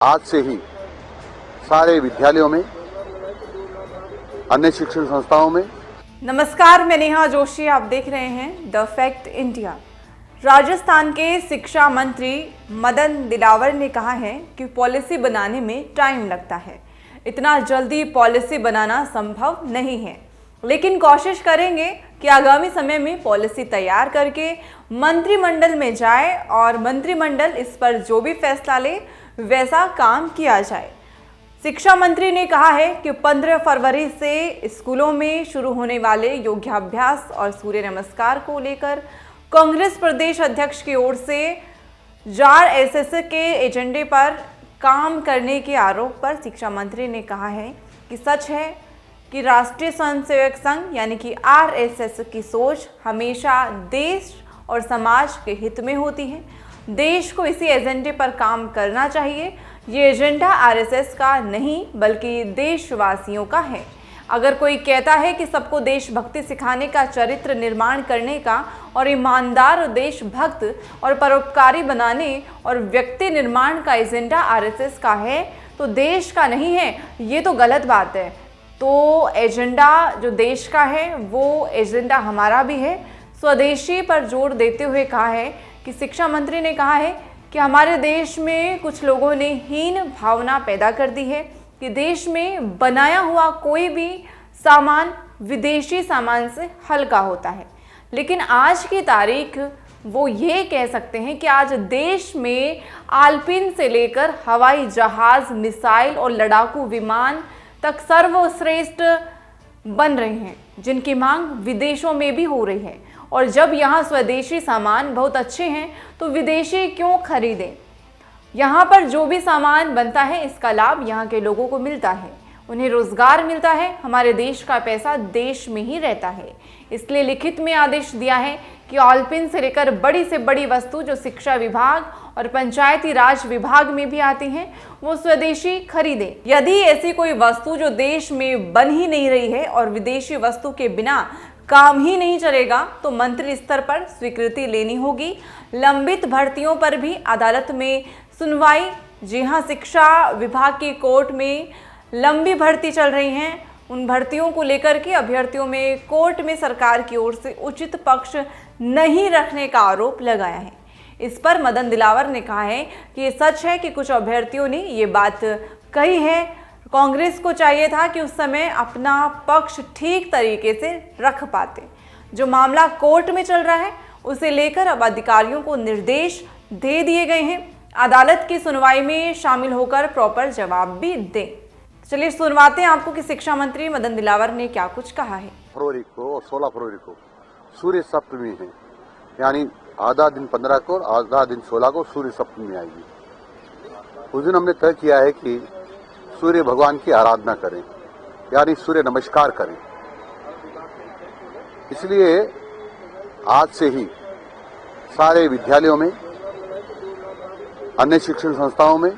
आज से ही सारे विद्यालयों में, अन्य शिक्षण संस्थाओं में। नमस्कार, मैं नेहा जोशी, आप देख रहे हैं द फैक्ट इंडिया। राजस्थान के शिक्षा मंत्री मदन दिलावर ने कहा है कि पॉलिसी बनाने में टाइम लगता है। इतना जल्दी पॉलिसी बनाना संभव नहीं है, लेकिन कोशिश करेंगे कि आगामी समय में पॉलिसी तैयार करके मंत्रिमंडल में जाए और मंत्रिमंडल इस पर जो भी फैसला ले वैसा काम किया जाए। शिक्षा मंत्री ने कहा है कि 15 फरवरी से स्कूलों में शुरू होने वाले योगाभ्यास और सूर्य नमस्कार को लेकर कांग्रेस प्रदेश अध्यक्ष की ओर से जार एसएस के एजेंडे पर काम करने के आरोप पर शिक्षा मंत्री ने कहा है कि सच है कि राष्ट्रीय स्वयंसेवक संघ यानी कि आरएसएस की सोच हमेशा देश और समाज के हित में होती है। देश को इसी एजेंडे पर काम करना चाहिए। ये एजेंडा आरएसएस का नहीं बल्कि देशवासियों का है। अगर कोई कहता है कि सबको देशभक्ति सिखाने का, चरित्र निर्माण करने का और ईमानदार, देशभक्त और परोपकारी बनाने और व्यक्ति निर्माण का एजेंडा आरएसएस का है तो देश का नहीं है, ये तो गलत बात है। तो एजेंडा जो देश का है वो एजेंडा हमारा भी है। स्वदेशी पर जोर देते हुए कहा है कि शिक्षा मंत्री ने कहा है कि हमारे देश में कुछ लोगों ने हीन भावना पैदा कर दी है कि देश में बनाया हुआ कोई भी सामान विदेशी सामान से हल्का होता है। लेकिन आज की तारीख वो ये कह सकते हैं कि आज देश में आल्पिन से लेकर हवाई जहाज, मिसाइल और लड़ाकू विमान तक सर्वश्रेष्ठ बन रहे हैं, जिनकी मांग विदेशों में भी हो रही है। और जब यहाँ स्वदेशी सामान बहुत अच्छे हैं तो विदेशी क्यों खरीदें? यहाँ पर जो भी सामान बनता है इसका लाभ यहाँ के लोगों को मिलता है, उन्हें रोजगार मिलता है, हमारे देश का पैसा देश में ही रहता है। इसलिए लिखित में आदेश दिया है कि ऑलपिन से लेकर बड़ी से बड़ी वस्तु जो शिक्षा विभाग और पंचायती राज विभाग में भी आती हैं वो स्वदेशी खरीदें। यदि ऐसी कोई वस्तु जो देश में बन ही नहीं रही है और विदेशी वस्तु के बिना काम ही नहीं चलेगा तो मंत्री स्तर पर स्वीकृति लेनी होगी। लंबित भर्तियों पर भी अदालत में सुनवाई। जी हां, शिक्षा विभाग की कोर्ट में लंबी भर्ती चल रही हैं। उन भर्तियों को लेकर के अभ्यर्थियों में कोर्ट में सरकार की ओर से उचित पक्ष नहीं रखने का आरोप लगाया है। इस पर मदन दिलावर ने कहा है कि ये सच है कि कुछ अभ्यर्थियों ने ये बात कही है। कांग्रेस को चाहिए था कि उस समय अपना पक्ष ठीक तरीके से रख पाते। जो मामला कोर्ट में चल रहा है उसे लेकर अब अधिकारियों को निर्देश दे दिए गए हैं। अदालत की सुनवाई में शामिल होकर प्रॉपर जवाब भी दें। चलिए सुनवाते हैं आपको कि शिक्षा मंत्री मदन दिलावर ने क्या कुछ कहा है। फरवरी को और 16 फरवरी को सूर्य सप्तमी है, यानी आधा दिन 15 को और आधा दिन 16 को सूर्य सप्तमी आएगी। उस दिन हमने तय किया है कि सूर्य भगवान की आराधना करें, यानी सूर्य नमस्कार करें। इसलिए आज से ही सारे विद्यालयों में, अन्य शिक्षण संस्थाओं में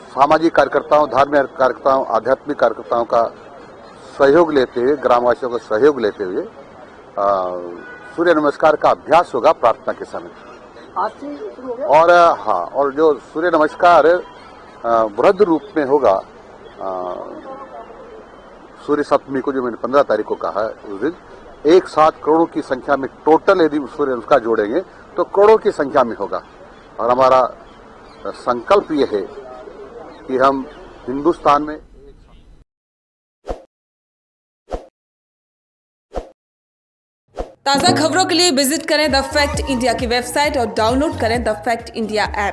सामाजिक कार्यकर्ताओं, धार्मिक कार्यकर्ताओं, आध्यात्मिक कार्यकर्ताओं का सहयोग लेते हुए, ग्रामवासियों का सहयोग लेते हुए सूर्य नमस्कार का अभ्यास होगा प्रार्थना के समय। आज से शुरू हो गया? और हाँ, और जो सूर्य नमस्कार वृहद रूप में होगा सूर्य सप्तमी को, जो मैंने 15 तारीख को कहा है, उस दिन एक साथ करोड़ों की संख्या में टोटल यदि सूर्य नमस्कार जोड़ेंगे तो करोड़ों की संख्या में होगा। और हमारा संकल्प ये है कि हम हिंदुस्तान में ताज़ा खबरों के लिए विजिट करें द फैक्ट इंडिया की वेबसाइट और डाउनलोड करें द फैक्ट इंडिया ऐप।